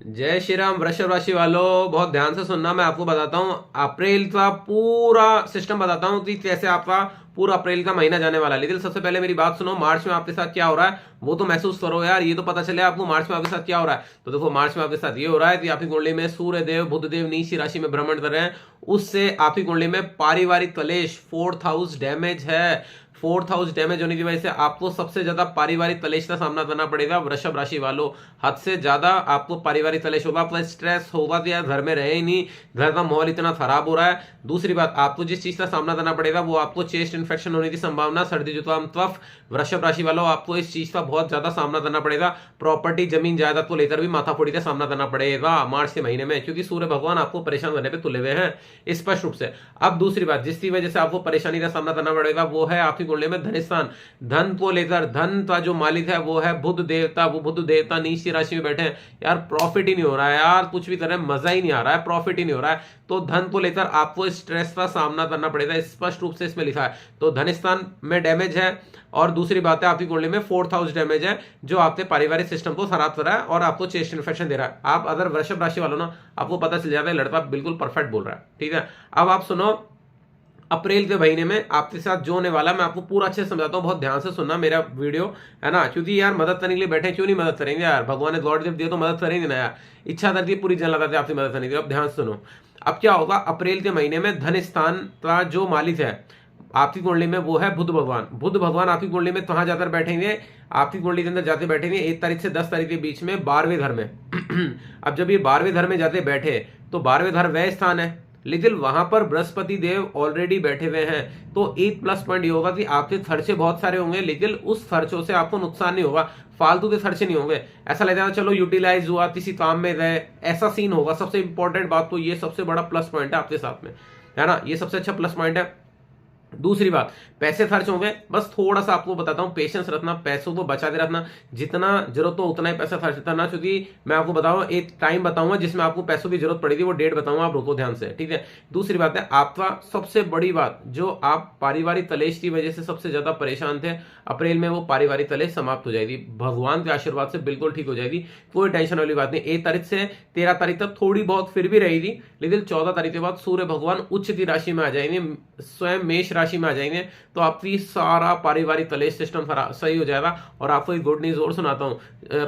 जय श्री राम। वृषभ राशि वालों बहुत ध्यान से सुनना, मैं आपको बताता हूँ अप्रैल का पूरा सिस्टम बताता हूँ कि कैसे आपका पूरा अप्रैल का महीना जाने वाला है। लेकिन सबसे पहले मेरी बात सुनो, मार्च में आपके साथ क्या हो रहा है वो तो महसूस करो यार। ये तो पता चले आपको मार्च में आपके साथ क्या हो रहा है। तो देखो, मार्च में आपके साथ ये हो रहा है कि आपकी कुंडली में सूर्य देव बुध देव नीच राशि में भ्रमण कर रहे हैं। उससे आपकी कुंडली में पारिवारिक कलेश 4th हाउस डैमेज है। 4th हाउस डैमेज होने की वजह से आपको सबसे ज्यादा पारिवारिक कलेश का सामना करना पड़ेगा। वृषभ राशि वालों, हद से ज्यादा आपको पारिवारिक कलेश होगा, प्लस स्ट्रेस होगा कि यार घर में रहे ही नहीं, घर का माहौल इतना खराब हो रहा है। दूसरी बात, आपको जिस चीज का सामना करना पड़ेगा वो आपको चेस्ट इन्फेक्शन होने की संभावना, सर्दी जुकाम कफ। वृषभ राशि वालों, आपको इस चीज का बहुत ज्यादा सामना करना पड़ेगा। प्रॉपर्टी जमीन जायदाद को लेकर भी माथाफोड़ी का सामना करना पड़ेगा मार्च के महीने में, क्योंकि सूर्य भगवान आपको परेशान करने पे तुले हुए हैं स्पष्ट रूप से। अब दूसरी बात जिसकी वजह से आपको परेशानी का सामना करना पड़ेगा वो है आपकी कुंडली में धन स्थान। धन को लेकर, धन का जो मालिक है वो है बुध देवता। वो बुध देवता नीच की राशि में बैठे हैं यार, प्रॉफिट ही नहीं हो रहा है यार, कुछ भी तरह मजा ही नहीं आ रहा है, प्रॉफिट ही नहीं हो रहा है। तो धन को लेकर आपको स्ट्रेस का सामना करना पड़ेगा, स्पष्ट रूप से इसमें लिखा है। तो धन स्थान में डैमेज है, और दूसरी बात है आपकी कुंडली में 4th हाउस डैमेज है, जो आपके पारिवारिक सिस्टम को खराब कर रहा है और आपको चेस्ट इन्फेक्शन दे रहा है। आप अगर वृषभ राशि वालों ना, आपको पता चल जाता है लड़का बिल्कुल परफेक्ट बोल रहा है। ठीक है, अब आप सुनो, अप्रैल के महीने में आपके साथ जो होने वाला, मैं आपको पूरा अच्छे से समझाता हूँ, बहुत ध्यान से सुनना मेरा वीडियो, है ना। क्योंकि यार मदद करने के लिए बैठे, क्यों नहीं मदद करेंगे यार, भगवान ने गॉड गिफ्ट दिया तो मदद करेंगे ना यार। इच्छा करती है पूरी जन लगाते आपकी मदद करने के लिए। अब ध्यान सुनो, अब क्या होगा अप्रैल के महीने में, धन स्थान का जो मालिक है आपकी कुंडली में वो है बुध भगवान। बुध भगवान आपकी कुंडली में कहां जाकर बैठेंगे, आपकी कुंडली के अंदर जाते बैठेंगे 1 तारीख से 10 तारीख के बीच में 12वें घर में। अब जब ये 12वें घर में जाते बैठे तो 12वें घर वह स्थान है, लेकिन वहां पर बृहस्पति देव ऑलरेडी बैठे हुए हैं। तो एक प्लस पॉइंट ये होगा कि आपके खर्चे बहुत सारे होंगे, लेकिन उस खर्चों से आपको नुकसान नहीं होगा, फालतू के खर्चे नहीं होंगे। ऐसा लगेगा चलो यूटिलाइज हुआ, किसी काम में गए, ऐसा सीन होगा। सबसे इंपॉर्टेंट बात तो ये सबसे बड़ा प्लस पॉइंट है आपके साथ में, है ना, ये सबसे अच्छा प्लस पॉइंट है। दूसरी बात, पैसे खर्च होंगे, बस थोड़ा सा आपको बताता हूं, पेशेंस रखना, पैसों को बचा के रखना, जितना जरूरत हो उतना ही पैसा खर्च करना। क्योंकि मैं आपको बताऊंगा, एक टाइम बताऊंगा जिसमें आपको पैसों की जरूरत पड़ेगी, वो डेट बताऊंगा, आप रुको ध्यान से, ठीक है। दूसरी बात है, आपका सबसे बड़ी बात, जो आप पारिवारिक कलेश की वजह से सबसे ज्यादा परेशान थे, अप्रैल में वो पारिवारिक कलेश समाप्त हो जाएगी, भगवान के आशीर्वाद से बिल्कुल ठीक हो जाएगी। कोई टेंशन वाली बात नहीं। 1 तारीख से 13 तारीख तक थोड़ी बहुत फिर भी रहेगी, लेकिन 14 तारीख के बाद सूर्य भगवान उच्च की राशि में आ जाएंगे, स्वयं मेष राशि में आ जाएंगे। तो आपकी सारा पारिवारिक कलेश सिस्टम सही हो जाएगा। और आपको एक गुड न्यूज और सुनाता हूँ,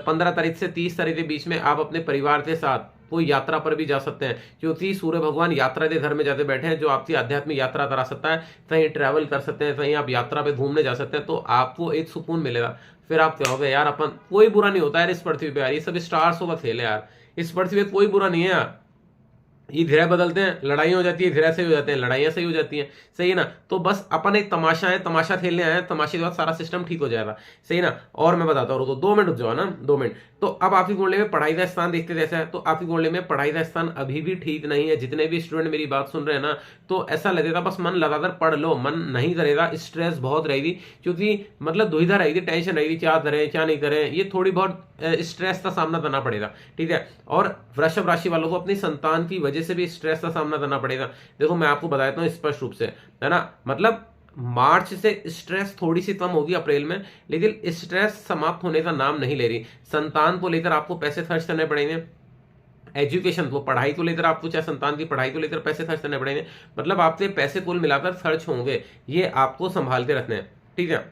15 तारीख से 30 तारीख के बीच में आप अपने परिवार के साथ कोई यात्रा पर भी जा सकते हैं, क्योंकि सूर्य भगवान यात्रा के घर में जाते बैठे हैं, जो आपकी आध्यात्मिक यात्रा करा सकता है। कहीं ट्रैवल कर सकते हैं, कहीं आप यात्रा पे घूमने जा सकते हैं, तो आपको एक सुकून मिलेगा। फिर आप कहोगे यार अपन, कोई बुरा नहीं होता यार इस पृथ्वी पे यार, ये सब स्टार्सों का खेल है यार, इस पृथ्वी पे कोई बुरा नहीं है यार। ये ग्रह बदलते हैं, लड़ाई हो जाती है, ग्रह सही हो जाते हैं, लड़ाइयां सही हो जाती हैं, सही है ना। तो बस अपन एक तमाशा है, तमाशा खेलने आए हैं, तमाशे के बाद सारा सिस्टम ठीक हो जाएगा, सही ना। और मैं बताता हूँ, तो 2 मिनट रुक जाओ ना, 2 मिनट। तो अब आपकी कुंडली में पढ़ाई का स्थान देखते कैसा है, तो आपकी कुंडली में पढ़ाई का स्थान अभी भी ठीक नहीं है। जितने भी स्टूडेंट मेरी बात सुन रहे हैं ना, तो ऐसा लगेगा बस मन लगाकर पढ़ लो, मन नहीं करेगा, स्ट्रेस बहुत रहेगी, क्योंकि मतलब दुविधा रहेगी, टेंशन रहेगी, क्या करें क्या नहीं करें, ये थोड़ी बहुत स्ट्रेस का सामना करना पड़ेगा, ठीक है। और वृषभ राशि वालों को अपनी संतान की वजह से भी स्ट्रेस का सामना करना पड़ेगा। देखो मैं आपको बताता हूँ स्पष्ट रूप से, है ना, मतलब मार्च से स्ट्रेस थोड़ी सी कम होगी अप्रैल में, लेकिन स्ट्रेस समाप्त होने का नाम नहीं ले रही। संतान को लेकर आपको पैसे खर्च करने पड़ेंगे, एजुकेशन को, पढ़ाई को लेकर आपको, चाहे संतान की पढ़ाई को लेकर पैसे खर्च करने पड़ेंगे, मतलब आपके पैसे कुल मिलाकर खर्च होंगे, ये आपको संभाल के रखने हैं, ठीक है।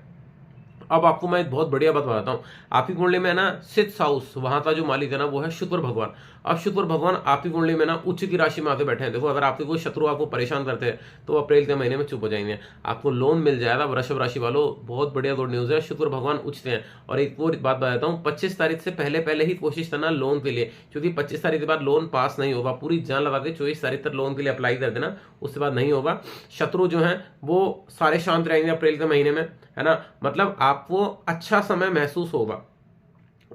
अब आपको मैं एक बहुत बढ़िया बात बताता हूँ, आपकी कुंडली में ना 6th हाउस, वहां का जो मालिक है ना वो है शुक्र भगवान। अब शुक्र भगवान आपकी कुंडली में ना उच्च की राशि में आते बैठे हैं। देखो अगर आपके कोई शत्रु आपको परेशान करते हैं तो अप्रैल के महीने में चुप हो जाएंगे, आपको लोन मिल जाएगा। वृषभ राशि वालों बहुत बढ़िया गुड न्यूज है, शुक्र भगवान उच्चते हैं। और एक और बात बताता हूँ, 25 तारीख से पहले पहले ही कोशिश करना लोन के लिए, क्योंकि 25 तारीख के बाद लोन पास नहीं होगा। पूरी जान लगा के 24 तारीख तक लोन के लिए अप्लाई कर देना, उसके बाद नहीं होगा। शत्रु जो है वो सारे शांत रहेंगे अप्रैल के महीने में, है ना, मतलब आपको अच्छा समय महसूस होगा।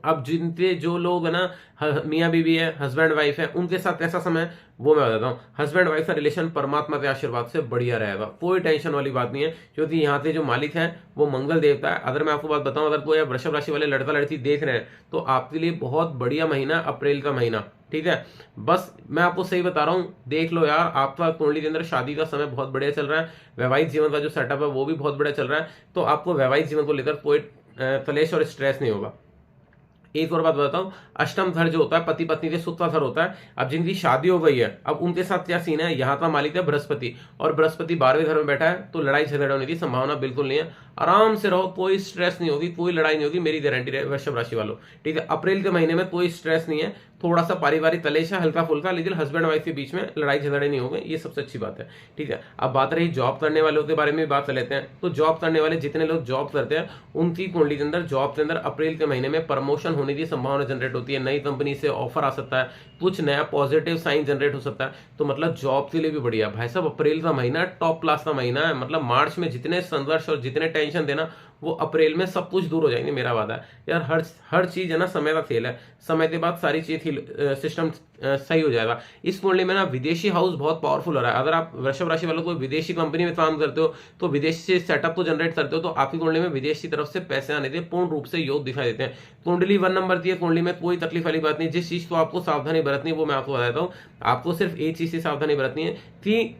अब जिनके जो लोग है ना मियाँ बीवी है, हस्बैंड वाइफ है, उनके साथ कैसा समय वो मैं बताता हूँ। हस्बैंड वाइफ का रिलेशन परमात्मा के आशीर्वाद से बढ़िया रहेगा, कोई टेंशन वाली बात नहीं है, क्योंकि यहाँ के जो मालिक है वो मंगल देवता है। अगर मैं आपको बात बताऊं, अगर कोई वृषभ राशि वाले लड़का लड़की देख रहे हैं तो आपके लिए बहुत बढ़िया महीना अप्रैल का महीना, ठीक है। बस मैं आपको सही बता रहा हूँ, देख लो यार, आपका कुंडली के अंदर शादी का समय बहुत बढ़िया चल रहा है, वैवाहिक जीवन का जो सेटअप है वो भी बहुत बढ़िया चल रहा है। तो आपको वैवाहिक जीवन को लेकर कोई कलेश और स्ट्रेस नहीं होगा। एक और बात बताता हूँ, अष्टम घर जो होता है पति पत्नी के सुख का घर होता है। अब जिनकी शादी हो गई है, अब उनके साथ क्या सीन है, यहाँ का मालिक है बृहस्पति, और बृहस्पति 12वें घर में बैठा है, तो लड़ाई झगड़ा होने की संभावना बिल्कुल नहीं है। आराम से रहो, कोई स्ट्रेस नहीं होगी, कोई लड़ाई नहीं होगी, मेरी गारंटी रहे वृषभ राशि वालों। ठीक है, अप्रैल के महीने में कोई स्ट्रेस नहीं है, थोड़ा सा पारिवारिक कलेश है हल्का फुल्का, लेकिन हस्बैंड वाइफ के बीच में लड़ाई झगड़े नहीं होंगे, ये सबसे अच्छी बात है। ठीक है, अब बात रही जॉब करने वालों के बारे में बात कर लेते हैं। तो जॉब करने वाले जितने लोग जॉब करते हैं, उनकी कुंडली के अंदर जॉब के अंदर अप्रैल के महीने में प्रमोशन होने की संभावना जनरेट होती है, नई कंपनी से ऑफर आ सकता है, कुछ नया पॉजिटिव साइन जनरेट हो सकता है। तो मतलब जॉब के लिए भी बढ़िया भाई साहब, अप्रैल का महीना टॉप क्लास का महीना है। मतलब मार्च में जितने संघर्ष और जितने टेंशन देना, वो अप्रैल में सब कुछ दूर हो जाएंगे, मेरा वादा है यार। हर चीज है ना समय का खेल है, समय के बाद सारी चीज सिस्टम सही हो जाएगा। इस कुंडली में ना विदेशी हाउस बहुत पावरफुल हो रहा है। अगर आप वृषभ राशि वालों को विदेशी कंपनी में काम करते हो, तो विदेशी सेटअप तो जनरेट करते हो, तो आपकी कुंडली में विदेश की तरफ से पैसे आने के पूर्ण रूप से योग दिखाई देते हैं। कुंडली 1 नंबर की है, कुंडली में कोई तकलीफ वाली बात नहीं। जिस चीज को आपको सावधानी बरतनी है वो मैं आपको बताता हूँ। आपको सिर्फ एक चीज से सावधानी बरतनी है कि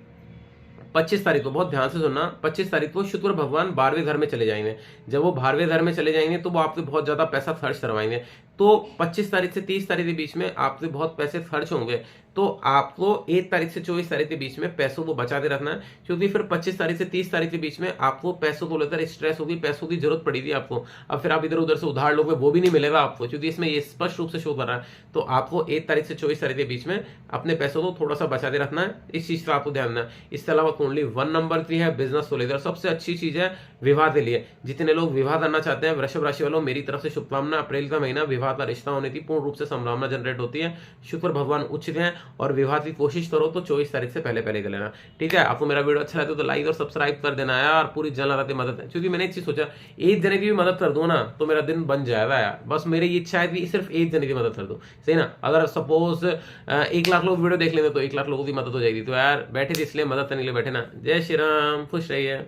25 तारीख को, बहुत ध्यान से सुनना, 25 तारीख को शुक्र भगवान 12वें घर में चले जाएंगे। जब वो 12वें घर में चले जाएंगे तो वो आपसे बहुत ज्यादा पैसा खर्च करवाएंगे। तो 25 तारीख से 30 तारीख के बीच में आपसे बहुत पैसे खर्च होंगे, तो आपको 1 तारीख से 24 तारीख के बीच में पैसों को बचा के रखना है, क्योंकि फिर 25 तारीख से 30 तारीख के बीच में आपको पैसों को लेकर स्ट्रेस होगी, पैसों की जरूरत पड़ेगी आपको। अब फिर आप इधर उधर से उधार लोगे, वो भी नहीं मिलेगा आपको, क्योंकि इसमें ये स्पष्ट रूप से शो कर रहा है। तो आपको 1 तारीख से 24 तारीख के बीच में अपने पैसों को थोड़ा सा बचा के रखना है, इस चीज का आपको ध्यान देना है। इसके अलावा कुंडली 1 नंबर की है बिजनेस को लेकर, सबसे अच्छी चीज है विवाह के लिए। जितने लोग विवाह करना चाहते हैं, वृषभ राशि वालों, मेरी तरफ से शुभकामना। अप्रैल का महीना विवाह का रिश्ता होने की पूर्ण रूप से संभावना जनरेट होती है। शुक्र भगवान उच्च हैं, और विवाह की कोशिश करो तो 24 तारीख से पहले कर लेना। ठीक है, आपको मेरा वीडियो अच्छा लगे तो लाइक और सब्सक्राइब कर देना यार, पूरी जन लगाते मदद है। क्योंकि मैंने एक चीज सोचा, एक जने की भी मदद कर दो ना तो मेरा दिन बन जाएगा यार। बस मेरी इच्छा है कि सिर्फ एक जने की मदद कर दो, सही ना। अगर सपोज 1 लाख लोग वीडियो देख लेंगे तो 1 लाख लोगों की मदद हो जाएगी। तो यार बैठे थे इसलिए मदद करने के लिए बैठे ना। जय श्री राम, खुश रहिए।